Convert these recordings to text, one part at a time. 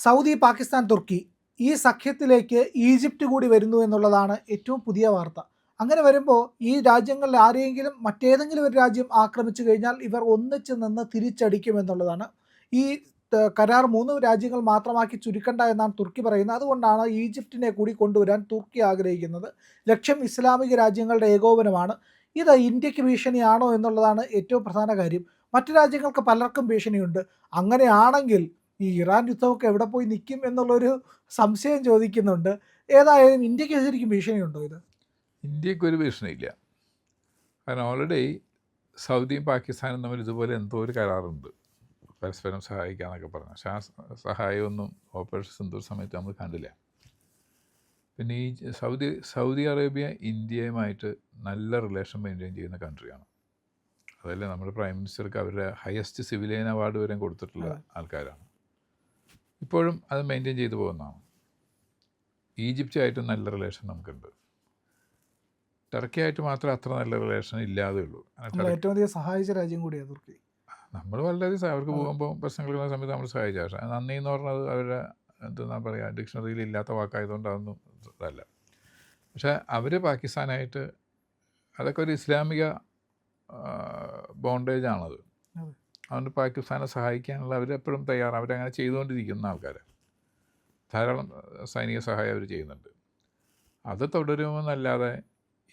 Saudi, Pakistan, തുർക്കി ഈ സഖ്യത്തിലേക്ക് Egypt കൂടി വരുന്നു എന്നുള്ളതാണ് ഏറ്റവും പുതിയ വാർത്ത. അങ്ങനെ വരുമ്പോൾ ഈ രാജ്യങ്ങളിൽ ആരെയെങ്കിലും മറ്റേതെങ്കിലും ഒരു രാജ്യം ആക്രമിച്ചു കഴിഞ്ഞാൽ ഇവർ ഒന്നിച്ച് നിന്ന് തിരിച്ചടിക്കുമെന്നുള്ളതാണ്. ഈ കരാർ 3 രാജ്യങ്ങൾ മാത്രമാക്കി ചുരുക്കണ്ട എന്നാണ് തുർക്കി പറയുന്നത്. അതുകൊണ്ടാണ് ഈജിപ്റ്റിനെ കൂടി കൊണ്ടുവരാൻ തുർക്കി ആഗ്രഹിക്കുന്നത്. ലക്ഷ്യം ഇസ്ലാമിക രാജ്യങ്ങളുടെ ഏകോപനമാണ്. ഇത് ഇന്ത്യക്ക് ഭീഷണിയാണോ എന്നുള്ളതാണ് ഏറ്റവും പ്രധാന കാര്യം. മറ്റു രാജ്യങ്ങൾക്ക് പലർക്കും ഭീഷണിയുണ്ട്. അങ്ങനെയാണെങ്കിൽ ഈ ഇറാൻ യുദ്ധമൊക്കെ എവിടെ പോയി നിൽക്കും എന്നുള്ളൊരു സംശയം ചോദിക്കുന്നുണ്ട്. ഏതായാലും ഇന്ത്യക്ക് ശരിക്കും ഭീഷണിയുണ്ടോ ഇത്? ഇന്ത്യക്കൊരു ഭീഷണിയില്ല. കാരണം ഓൾറെഡി സൗദിയും പാകിസ്ഥാനും തമ്മിൽ ഇതുപോലെ എന്തോ ഒരു കരാറുണ്ട്, പരസ്പരം സഹായിക്കാമെന്നൊക്കെ പറഞ്ഞു. പക്ഷേ ആ സഹായമൊന്നും ഓപ്പറേഷൻ സിന്ദൂർ സമയത്ത് നമ്മൾ കണ്ടില്ല. പിന്നെ ഈ സൗദി അറേബ്യ ഇന്ത്യയുമായിട്ട് നല്ല റിലേഷൻ മെയിൻറ്റെയിൻ ചെയ്യുന്ന കൺട്രിയാണ്. അതല്ലേ നമ്മുടെ പ്രൈം മിനിസ്റ്റർക്ക് അവരുടെ ഹയസ്റ്റ് സിവിലിയൻ അവാർഡ് വരെ കൊടുത്തിട്ടുള്ള ആൾക്കാരാണ്. ഇപ്പോഴും അത് മെയിൻറ്റെയിൻ ചെയ്തു പോകുന്നതാണ്. ഈജിപ്റ്റുമായിട്ടും നല്ല റിലേഷൻ നമുക്കുണ്ട്. ടർക്കിയായിട്ട് മാത്രം അത്ര നല്ല റിലേഷൻ ഇല്ലാതെ ഉള്ളൂ. ഏറ്റവും അധികം സഹായിച്ച രാജ്യം കൂടിയാണ് തുർക്കി. നമ്മൾ വളരെയധികം അവർക്ക് പോകുമ്പോൾ പ്രശ്നങ്ങൾ സമയത്ത് നമ്മൾ സഹായിച്ച. പക്ഷേ നന്ദി എന്ന് പറഞ്ഞത് അവരുടെ എന്താ പറയുക, ഡിക്ഷണറിയിൽ ഇല്ലാത്ത വാക്കായതുകൊണ്ട് അതൊന്നും ഇതല്ല. പക്ഷേ അവർ പാകിസ്ഥാനായിട്ട് അതൊക്കെ ഒരു ഇസ്ലാമിക ബോണ്ടേജാണത്. അതുകൊണ്ട് പാകിസ്ഥാനെ സഹായിക്കാനുള്ള അവരെപ്പോഴും തയ്യാറാണ്. അവരങ്ങനെ ചെയ്തുകൊണ്ടിരിക്കുന്ന ആൾക്കാർ. ധാരാളം സൈനിക സഹായം അവർ ചെയ്യുന്നുണ്ട്. അത് തുടരുമെന്നല്ലാതെ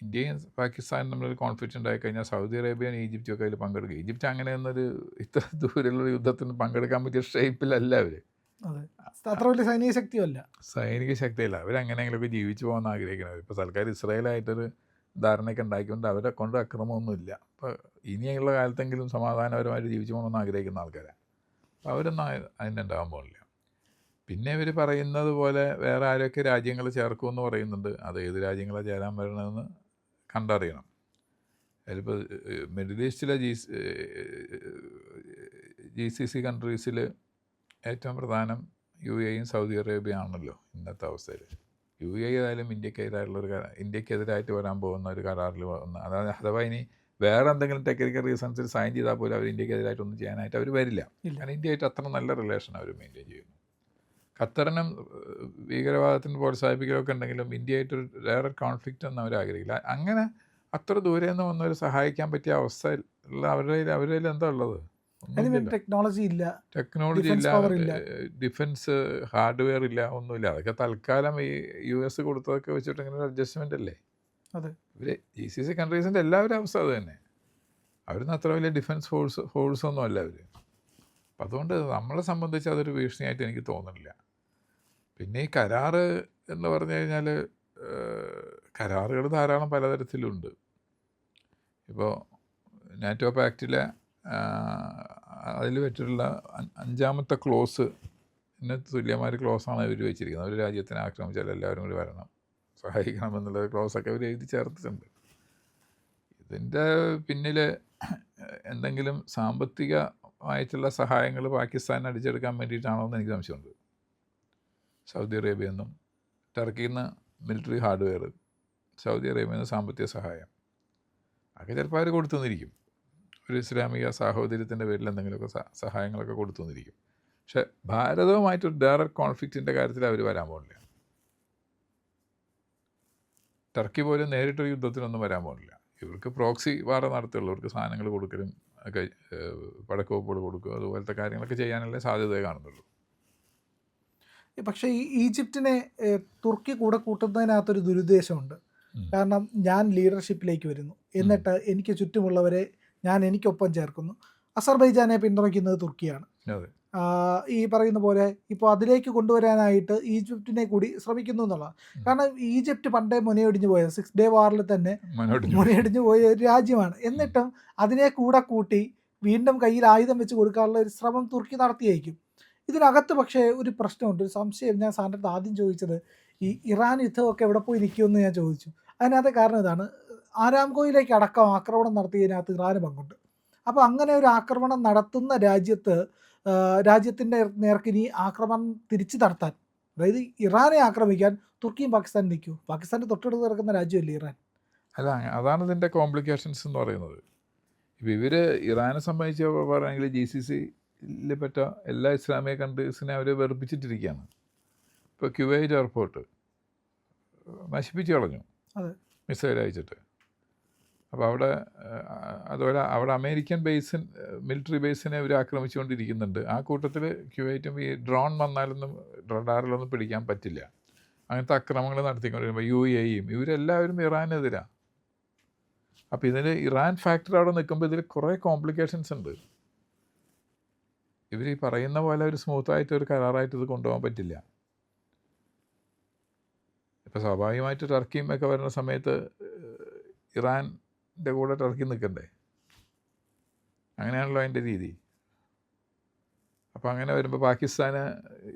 ഇന്ത്യയും പാകിസ്ഥാനും തമ്മിൽ കോൺഫ്ലിക്റ്റ് ഉണ്ടായിക്കഴിഞ്ഞാൽ സൗദി അറേബ്യയും ഈജിപ്റ്റും ഒക്കെ അതിൽ പങ്കെടുക്കുക. ഈജിപ്റ്റ് അങ്ങനെയൊന്നൊരു ഇത്ര ദൂരമുള്ള യുദ്ധത്തിന് പങ്കെടുക്കാൻ പറ്റിയ ഷേപ്പിലല്ല അവർ. അത്ര വലിയ സൈനിക ശക്തിയല്ല. സൈനിക ശക്തിയല്ല. അവരെങ്ങനെയെങ്കിലുമൊക്കെ ജീവിച്ചു പോകാൻ ആഗ്രഹിക്കുന്നത്. ഇപ്പോൾ തൽക്കാലം ഇസ്രായേലായിട്ടൊരു ധാരണയൊക്കെ ഉണ്ടാക്കിക്കൊണ്ട് അവരെ കൊണ്ട് അക്രമമൊന്നുമില്ല. അപ്പോൾ ഇനിയുള്ള കാലത്തെങ്കിലും സമാധാനപരമായിട്ട് ജീവിച്ചു പോകണമെന്ന് ആഗ്രഹിക്കുന്ന ആൾക്കാരാണ്. അപ്പോൾ അവരൊന്നും അതിനുണ്ടാകാൻ പോകില്ല. പിന്നെ ഇവർ പറയുന്നത് പോലെ വേറെ ആരൊക്കെ രാജ്യങ്ങൾ ചേർക്കുമെന്ന് പറയുന്നുണ്ട്. അത് ഏത് രാജ്യങ്ങളെ ചേരാൻ വരണമെന്ന് കണ്ടറിയണം. അതിലിപ്പോൾ മിഡിൽ ഈസ്റ്റിലെ GCC കൺട്രീസിൽ ഏറ്റവും പ്രധാനം UAEയും സൗദി അറേബ്യ ആണല്ലോ ഇന്നത്തെ അവസ്ഥയിൽ. UAE ഏതായാലും ഇന്ത്യക്കെതിരായിട്ട് വരാൻ പോകുന്ന ഒരു കരാറിൽ വന്ന, അതായത് അഥവാ ഇനി വേറെ എന്തെങ്കിലും ടെക്നിക്കൽ റീസൺസിൽ സൈൻ ചെയ്താൽ പോലും അവർ ഇന്ത്യക്കെതിരായിട്ടൊന്നും ചെയ്യാനായിട്ട് അവർ വരില്ല. കാരണം ഇന്ത്യയായിട്ട് അത്ര നല്ല റിലേഷൻ അവർ മെയിൻറ്റെയിൻ ചെയ്യുന്നു. ഖത്തറിനും ഭീകരവാദത്തിന് പ്രോത്സാഹിപ്പിക്കലൊക്കെ ഉണ്ടെങ്കിലും ഇന്ത്യയായിട്ടൊരു ഡയറക്റ്റ് കോൺഫ്ലിക്റ്റ് ഒന്നും അവർ ആഗ്രഹിക്കില്ല. അങ്ങനെ അത്ര ദൂരെ നിന്ന് വന്നവർ സഹായിക്കാൻ പറ്റിയ അവസ്ഥയിലുള്ള അവരുടെ എന്താ ഉള്ളത്? ടെക്നോളജി ഇല്ല, ഡിഫൻസ് ഹാർഡ്വെയർ ഇല്ല, ഒന്നുമില്ല. അതൊക്കെ തൽക്കാലം ഈ US കൊടുത്തതൊക്കെ വെച്ചിട്ട് ഇങ്ങനെ ഒരു അഡ്ജസ്റ്റ്മെൻ്റ് അല്ലേ. ഇവർ GCC കൺട്രീസിൻ്റെ എല്ലാവരും അവസ്ഥ അത് തന്നെ. അവരൊന്നും അത്ര വലിയ ഡിഫൻസ് ഫോഴ്സൊന്നും അല്ല അവർ. അപ്പം അതുകൊണ്ട് നമ്മളെ സംബന്ധിച്ച് അതൊരു ഭീഷണിയായിട്ട് എനിക്ക് തോന്നുന്നില്ല. പിന്നെ ഈ കരാറ് എന്ന് പറഞ്ഞു കഴിഞ്ഞാൽ കരാറുകൾ ധാരാളം പലതരത്തിലുണ്ട്. ഇപ്പോൾ നാറ്റോ പാക്റ്റിലെ അതിൽ വെച്ചിട്ടുള്ള 5ാമത്തെ ക്ലോസിന് തുല്യമായ ക്ലോസാണ് ഇവർ വെച്ചിരിക്കുന്നത്. ഒരു രാജ്യത്തിനെ ആക്രമിച്ചാൽ എല്ലാവരും കൂടി വരണം, സഹായിക്കണം എന്നുള്ള ക്ലോസൊക്കെ അവർ എഴുതി ചേർത്തിട്ടുണ്ട്. ഇതിൻ്റെ പിന്നിൽ എന്തെങ്കിലും സാമ്പത്തികമായിട്ടുള്ള സഹായങ്ങൾ പാകിസ്ഥാൻ അടിച്ചെടുക്കാൻ വേണ്ടിയിട്ടാണോ എന്ന് എനിക്ക് സംശയമുണ്ട്. സൗദി അറേബ്യയിൽ നിന്നും ടർക്കിയിൽ നിന്ന് മിലിറ്ററി ഹാർഡ്വെയർ, സൗദി അറേബ്യയിൽ നിന്ന് സാമ്പത്തിക സഹായം ഒക്കെ ചിലപ്പോൾ അവർ കൊടുത്തുനിന്നിരിക്കും. ഒരു ഇസ്ലാമിക സാഹോദര്യത്തിൻ്റെ പേരിൽ എന്തെങ്കിലുമൊക്കെ സഹായങ്ങളൊക്കെ കൊടുത്തുനിന്നിരിക്കും. പക്ഷെ ഭാരതവുമായിട്ടൊരു ഡയറക്റ്റ് കോൺഫ്ലിക്റ്റിൻ്റെ കാര്യത്തിൽ അവർ വരാൻ പോകില്ല. ടർക്കി പോലും നേരിട്ടൊരു യുദ്ധത്തിനൊന്നും വരാൻ പോകില്ല. ഇവർക്ക് പ്രോക്സി വാർ നടത്തുള്ളൂ. ഇവർക്ക് സാധനങ്ങൾ കൊടുക്കലും ഒക്കെ, പടക്കോപ്പുകൾ കൊടുക്കുക, അതുപോലത്തെ കാര്യങ്ങളൊക്കെ ചെയ്യാനുള്ള സാധ്യതയെ കാണുന്നുള്ളൂ. പക്ഷേ ഈ ഈജിപ്റ്റിനെ തുർക്കി കൂടെ കൂട്ടുന്നതിനകത്തൊരു ദുരുദ്ദേശമുണ്ട്. കാരണം ഞാൻ ലീഡർഷിപ്പിലേക്ക് വരുന്നു, എന്നിട്ട് എനിക്ക് ചുറ്റുമുള്ളവരെ ഞാൻ എനിക്കൊപ്പം ചേർക്കുന്നു. അസർബൈജാനെ പിന്തുണയ്ക്കുന്നത് തുർക്കിയാണ്. ഈ പറയുന്ന പോലെ ഇപ്പോൾ അതിലേക്ക് കൊണ്ടുവരാനായിട്ട് ഈജിപ്റ്റിനെ കൂടി ശ്രമിക്കുന്നു എന്നുള്ളതാണ്. കാരണം ഈജിപ്റ്റ് പണ്ടേ മുനയൊടിഞ്ഞു പോയ 6 ഡേ വാറിൽ തന്നെ മുനയൊടിഞ്ഞു പോയ ഒരു രാജ്യമാണ്. എന്നിട്ടും അതിനെ കൂടെ കൂട്ടി വീണ്ടും കയ്യിൽ ആയുധം വെച്ച് കൊടുക്കാനുള്ള ഒരു ശ്രമം തുർക്കി നടത്തിയേക്കും. ഇതിനകത്ത് പക്ഷേ ഒരു പ്രശ്നമുണ്ട്, ഒരു സംശയം. ഞാൻ സാറിൻ്റെ ആദ്യം ചോദിച്ചത് ഈ ഇറാൻ യുദ്ധമൊക്കെ എവിടെ പോയി നിൽക്കുമെന്ന് ഞാൻ ചോദിച്ചു. അതിനകത്ത് കാരണം ഇതാണ്, ആരാംകോയിലേക്ക് അടക്കം ആക്രമണം നടത്തിയതിനകത്ത് ഇറാന് പങ്കുണ്ട്. അപ്പോൾ അങ്ങനെ ഒരു ആക്രമണം നടത്തുന്ന രാജ്യത്തിൻ്റെ നേർക്കിനി ആക്രമണം തിരിച്ചു നടത്താൻ, അതായത് ഇറാനെ ആക്രമിക്കാൻ തുർക്കിയും പാകിസ്ഥാനും നിൽക്കൂ. പാകിസ്ഥാൻ്റെ തൊട്ടടുത്ത് കിടക്കുന്ന രാജ്യമല്ലേ ഇറാൻ. അല്ല, അതാണ് ഇതിൻ്റെ കോംപ്ലിക്കേഷൻസ് എന്ന് പറയുന്നത്. ഇപ്പോൾ ഇവർ ഇറാനെ സംബന്ധിച്ച് പറയുകയാണെങ്കിൽ GCC പെട്ട എല്ലാ ഇസ്ലാമിക കൺട്രീസിനെ അവർ വെറുപ്പിച്ചിട്ടിരിക്കുകയാണ്. ഇപ്പോൾ ക്യുവൈറ്റ് എയർപോർട്ട് നശിപ്പിച്ച് കളഞ്ഞു മിസൈൽ അയച്ചിട്ട്. അപ്പോൾ അവിടെ അതുപോലെ അവിടെ അമേരിക്കൻ മിലിറ്ററി ബേസിനെ അവർ ആക്രമിച്ചുകൊണ്ടിരിക്കുന്നുണ്ട്. ആ കൂട്ടത്തിൽ ക്യുവൈറ്റും ഈ ഡ്രോൺ വന്നാലൊന്നും റഡാറിലൊന്നും പിടിക്കാൻ പറ്റില്ല. അങ്ങനത്തെ അക്രമങ്ങൾ നടത്തിക്കൊണ്ടിരിക്കുമ്പോൾ UAEയും ഇവരെല്ലാവരും ഇറാനെതിരാണ്. അപ്പോൾ ഇതിൽ ഇറാൻ ഫാക്ടർ അവിടെ നിൽക്കുമ്പോൾ ഇതിൽ കുറേ കോംപ്ലിക്കേഷൻസ് ഉണ്ട്. ഇവർ ഈ പറയുന്ന പോലെ ഒരു സ്മൂത്തായിട്ട് ഒരു കരാറായിട്ട് ഇത് കൊണ്ടുപോകാൻ പറ്റില്ല. ഇപ്പോൾ സ്വാഭാവികമായിട്ട് ടർക്കിയും ഒക്കെ വരുന്ന സമയത്ത് ഇറാൻ്റെ കൂടെ ടർക്കി നിൽക്കണ്ടേ? അങ്ങനെയാണല്ലോ അതിൻ്റെ രീതി. അപ്പോൾ അങ്ങനെ വരുമ്പോൾ പാകിസ്ഥാന്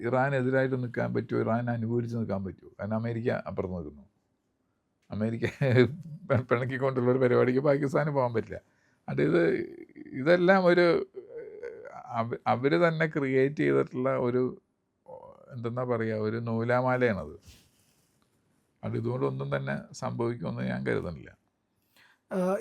ഇറാനെതിരായിട്ട് നിൽക്കാൻ പറ്റുമോ? ഇറാൻ അനുകൂലിച്ച് നിൽക്കാൻ പറ്റുമോ? കാരണം അമേരിക്ക അപ്പുറത്ത് നിൽക്കുന്നു. അമേരിക്ക പിണക്കിക്കൊണ്ടുള്ള ഒരു പരിപാടിക്ക് പാകിസ്ഥാന് പോകാൻ പറ്റില്ല. ഇതെല്ലാം ഒരു അവർ തന്നെ ക്രിയേറ്റ് ചെയ്തിട്ടുള്ള ഒരു എന്തെന്നാ പറയുക, ഒരു നൂലാമാലയാണത്. ഇതുകൊണ്ടൊന്നും തന്നെ സംഭവിക്കുമെന്ന് ഞാൻ കരുതുന്നില്ല.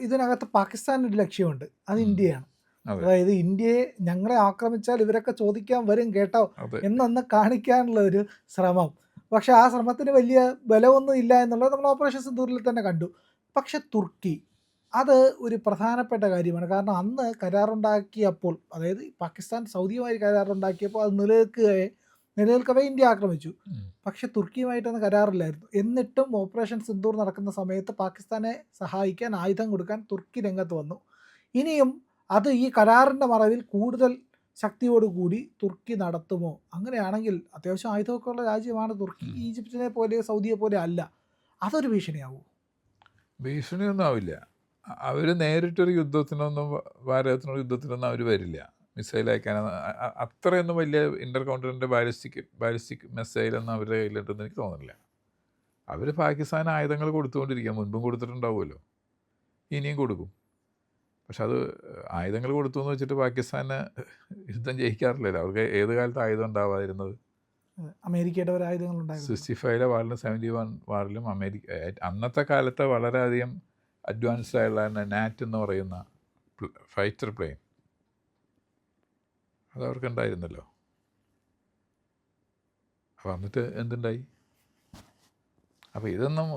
ഇതിനകത്ത് പാകിസ്ഥാന് ഒരു ലക്ഷ്യമുണ്ട്, അത് ഇന്ത്യയാണ്. അതായത് ഇന്ത്യയെ ഞങ്ങളെ ആക്രമിച്ചാൽ ഇവരൊക്കെ ചോദിക്കാൻ വരും കേട്ടോ എന്നൊന്ന് കാണിക്കാനുള്ള ഒരു ശ്രമം. പക്ഷെ ആ ശ്രമത്തിന് വലിയ ബലമൊന്നും ഇല്ല എന്നുള്ളത് നമ്മൾ ഓപ്പറേഷൻ സിന്ദൂറിൽ തന്നെ കണ്ടു. പക്ഷെ തുർക്കി അത് ഒരു പ്രധാനപ്പെട്ട കാര്യമാണ്. കാരണം അന്ന് കരാറുണ്ടാക്കിയപ്പോൾ, അതായത് പാകിസ്ഥാൻ സൗദിയുമായി കരാറുണ്ടാക്കിയപ്പോൾ അത് നിലനിൽക്കവേ ഇന്ത്യ ആക്രമിച്ചു. പക്ഷെ തുർക്കിയുമായിട്ടൊന്നും കരാറില്ലായിരുന്നു. എന്നിട്ടും ഓപ്പറേഷൻ സിന്ദൂർ നടക്കുന്ന സമയത്ത് പാകിസ്ഥാനെ സഹായിക്കാൻ, ആയുധം കൊടുക്കാൻ തുർക്കി രംഗത്ത് വന്നു. ഇനിയും അത് ഈ കരാറിൻ്റെ മറവിൽ കൂടുതൽ ശക്തിയോടുകൂടി തുർക്കി നടത്തുമോ? അങ്ങനെയാണെങ്കിൽ അത്യാവശ്യം ആയുധമൊക്കെ ഉള്ള രാജ്യമാണ് തുർക്കി. ഈജിപ്തിനെ പോലെ സൗദിയെ പോലെ അല്ല. അതൊരു ഭീഷണിയാവും? ഭീഷണിയൊന്നും ആവില്ല. അവർ നേരിട്ടൊരു യുദ്ധത്തിനൊന്നും ഭാരതത്തിനൊരു യുദ്ധത്തിനൊന്നും അവർ വരില്ല. മിസൈൽ അയക്കാൻ അത്രയൊന്നും വലിയ ഇൻ്റർ കോണ്ടിനെൻ്റൽ ബാലിസ്റ്റിക് മിസൈലൊന്നും അവരുടെ കയ്യിലുണ്ടെന്ന് എനിക്ക് തോന്നുന്നില്ല. അവർ പാകിസ്ഥാൻ ആയുധങ്ങൾ കൊടുത്തുകൊണ്ടിരിക്കുക, മുൻപും കൊടുത്തിട്ടുണ്ടാവുമല്ലോ, ഇനിയും കൊടുക്കും. പക്ഷെ അത് ആയുധങ്ങൾ കൊടുത്തു എന്ന് വെച്ചിട്ട് പാകിസ്ഥാന് യുദ്ധം ജയിക്കാറില്ലല്ലോ. അവർക്ക് ഏത് കാലത്ത് ആയുധം ഉണ്ടാവാതിരുന്നത്? അമേരിക്കയുടെ ഒരു ആയുധങ്ങളുണ്ടായിരുന്നു. 65 വാറിലും 71 വാറിലും അന്നത്തെ കാലത്ത് വളരെയധികം അഡ്വാൻസ്ഡ് ആയുള്ള നാറ്റ് എന്ന് പറയുന്ന ഫൈറ്റർ പ്ലെയിൻ അതവർക്ക് ഉണ്ടായിരുന്നല്ലോ. അപ്പോൾ എന്നിട്ട് എന്തുണ്ടായി? അപ്പോൾ ഇതൊന്നും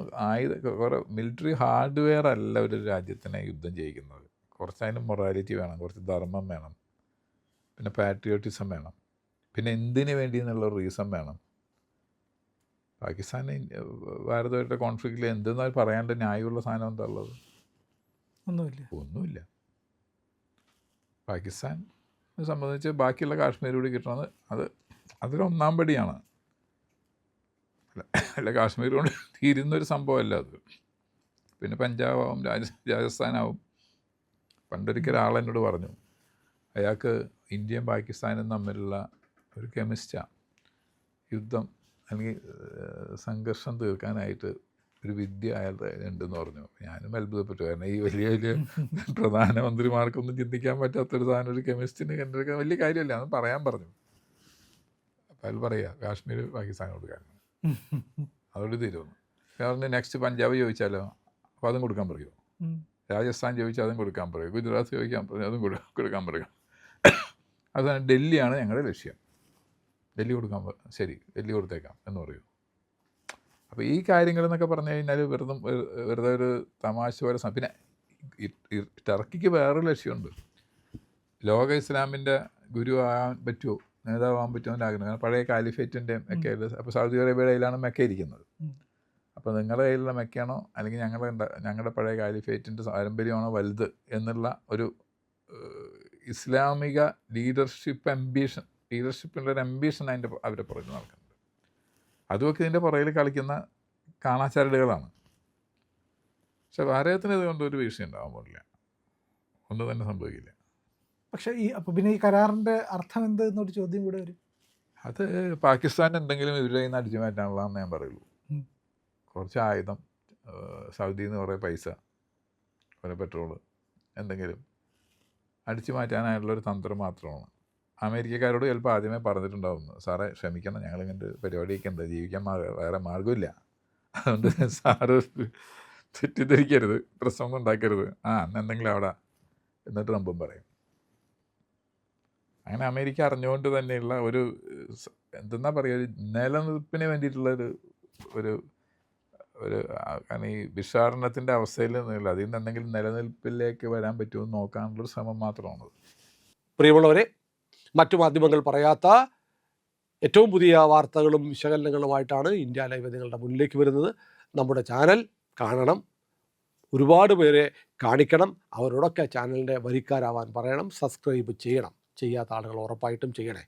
കുറേ മിലിറ്ററി ഹാർഡ്വെയർ അല്ല ഒരു രാജ്യത്തിനെ യുദ്ധം ചെയ്യിക്കുന്നത്. കുറച്ച് അതിന് മൊറാലിറ്റി വേണം, കുറച്ച് ധർമ്മം വേണം, പിന്നെ പാട്രിയോട്ടിസം വേണം, പിന്നെ എന്തിനു വേണ്ടി എന്നുള്ള റീസൺ വേണം. പാകിസ്ഥാൻ ഭാരതമായിട്ട് കോൺഫ്ലിക്റ്റിൽ എന്തെന്നാൽ പറയാണ്ട് ന്യായമുള്ള സാധനം എന്താ ഉള്ളത്? ഒന്നുമില്ല. പാകിസ്ഥാൻ സംബന്ധിച്ച് ബാക്കിയുള്ള കാശ്മീർ കൂടി കിട്ടണമെന്ന് അതൊരൊന്നാം പടിയാണ്. അല്ല കാശ്മീർ കൊണ്ട് തീരുന്നൊരു സംഭവമല്ല അത്. പിന്നെ പഞ്ചാബാവും രാജസ്ഥാനാവും. പണ്ടൊരിക്കൽ ആളെന്നോട് പറഞ്ഞു, അയാൾക്ക് ഇന്ത്യയും പാകിസ്ഥാനും തമ്മിലുള്ള ഒരു കെമിസ്റ്റാണ്, യുദ്ധം അല്ലെങ്കിൽ സംഘർഷം തീർക്കാനായിട്ട് ഒരു വിദ്യ അയാളുടെ ഉണ്ടെന്ന് പറഞ്ഞു. ഞാനും അത്ഭുതപ്പെട്ടു. കാരണം ഈ വലിയ വലിയ പ്രധാനമന്ത്രിമാർക്കൊന്നും ചിന്തിക്കാൻ പറ്റാത്തൊരു സാധനം ഒരു കെമിസ്റ്റിന് കണ്ടെടുക്കാൻ വലിയ കാര്യമല്ല, അന്ന് പറയാൻ പറഞ്ഞു. അപ്പം അയാൾ പറയുക കാശ്മീർ പാകിസ്ഥാൻ കൊടുക്കാൻ, അതോട് തീരുന്നു. കാരണം നെക്സ്റ്റ് പഞ്ചാബ് ചോദിച്ചാലോ, അപ്പോൾ അതും കൊടുക്കാൻ പറയുമോ? രാജസ്ഥാൻ ചോദിച്ചാൽ അതും കൊടുക്കാൻ പറയും. ഗുജറാത്ത് ചോദിക്കാൻ പറയും, അതും കൊടുക്കാൻ പറയും. അതാണ് ഡൽഹിയാണ് ഞങ്ങളുടെ ലക്ഷ്യം, ഡൽഹി കൊടുക്കാൻ ശരി, ഡൽഹി കൊടുത്തേക്കാം എന്ന് പറയൂ. അപ്പോൾ ഈ കാര്യങ്ങളെന്നൊക്കെ പറഞ്ഞു കഴിഞ്ഞാൽ വെറുതെ ഒരു തമാശ പോലെ. പിന്നെ ടർക്കിക്ക് വേറൊരു ലക്ഷ്യമുണ്ട്. ലോക ഇസ്ലാമിൻ്റെ ഗുരു ആകാൻ പറ്റുമോ, നേതാവാൻ പറ്റുമോ എന്ന് ആഗ്രഹം. കാരണം പഴയ കാലിഫേറ്റിൻ്റെയും ഒക്കെ. അപ്പോൾ സൗദി അറേബ്യയുടെ കയ്യിലാണ് മെക്ക ഇരിക്കുന്നത്. അപ്പോൾ നിങ്ങളുടെ കയ്യിലുള്ള മെക്കയാണോ അല്ലെങ്കിൽ ഞങ്ങളുടെ പഴയ കാലിഫേറ്റിൻ്റെ പാരമ്പര്യമാണോ വലുത് എന്നുള്ള ഒരു ഇസ്ലാമിക ലീഡർഷിപ്പിൻ്റെ ഒരു അംബീഷൻ അവരെ പുറത്ത് നടക്കുന്നുണ്ട്. അതുമൊക്കെ ഇതിൻ്റെ പുറകിൽ കളിക്കുന്ന കാണാച്ചരടുകളാണ്. പക്ഷെ ഭാരതത്തിന് ഇതുകൊണ്ട് ഒരു വീഴ്ച ഉണ്ടാകാൻ പോലില്ല, ഒന്നും തന്നെ സംഭവിക്കില്ല. പക്ഷേ അപ്പോൾ പിന്നെ ഈ കരാറിൻ്റെ അർത്ഥം എന്ത് എന്നൊരു ചോദ്യം കൂടെ വരും. അത് പാകിസ്ഥാൻ എന്തെങ്കിലും ഇവരുടെ കയ്യിൽ നിന്ന് അടിച്ചു മാറ്റാനുള്ളതെന്ന് ഞാൻ പറയുള്ളൂ. കുറച്ച് ആയുധം, സൗദിയിൽ നിന്ന് കുറേ പൈസ, കുറേ പെട്രോള്, എന്തെങ്കിലും അടിച്ചു മാറ്റാനായിട്ടുള്ളൊരു തന്ത്രം മാത്രമാണ്. അമേരിക്കക്കാരോട് ചിലപ്പോൾ ആദ്യമേ പറഞ്ഞിട്ടുണ്ടാവും, സാറേ ക്ഷമിക്കണം, ഞങ്ങളിങ്ങനത്തെ പരിപാടിയൊക്കെ ഉണ്ട്, ജീവിക്കാൻ വേറെ മാർഗ്ഗമില്ല, അതുകൊണ്ട് സാറ് തെറ്റിദ്ധരിക്കരുത്, പ്രശ്നമൊന്നും ഉണ്ടാക്കരുത്, അന്ന് എന്തെങ്കിലും അവിടെ എന്നിട്ട് നമ്മളും പറയും. അങ്ങനെ അമേരിക്ക അറിഞ്ഞുകൊണ്ട് തന്നെയുള്ള ഒരു എന്തെന്നാ പറയുക, ഒരു നിലനിൽപ്പിന് വേണ്ടിയിട്ടുള്ളൊരു ഒരു ഒരു കാരണം ഈ ഭിക്ഷാടനത്തിൻ്റെ അവസ്ഥയിൽ നിന്നില്ല, അതിൽ നിന്ന് എന്തെങ്കിലും നിലനിൽപ്പിലേക്ക് വരാൻ പറ്റുമോ എന്ന് നോക്കാനുള്ളൊരു ശ്രമം മാത്രമാണത്. പ്രിയമുള്ളവരെ, മറ്റു മാധ്യമങ്ങൾ പറയാത്ത ഏറ്റവും പുതിയ വാർത്തകളും വിശകലനങ്ങളുമായിട്ടാണ് ഇന്ത്യ ലൈവ് നിങ്ങളുടെ മുന്നിലേക്ക് വരുന്നത്. നമ്മുടെ ചാനൽ കാണണം, ഒരുപാട് പേരെ കാണിക്കണം, അവരോടൊക്കെ ചാനലിൻ്റെ വരിക്കാരാവാൻ പറയണം, സബ്സ്ക്രൈബ് ചെയ്യണം. ചെയ്യാത്ത ആളുകൾ ഉറപ്പായിട്ടും ചെയ്യണേ.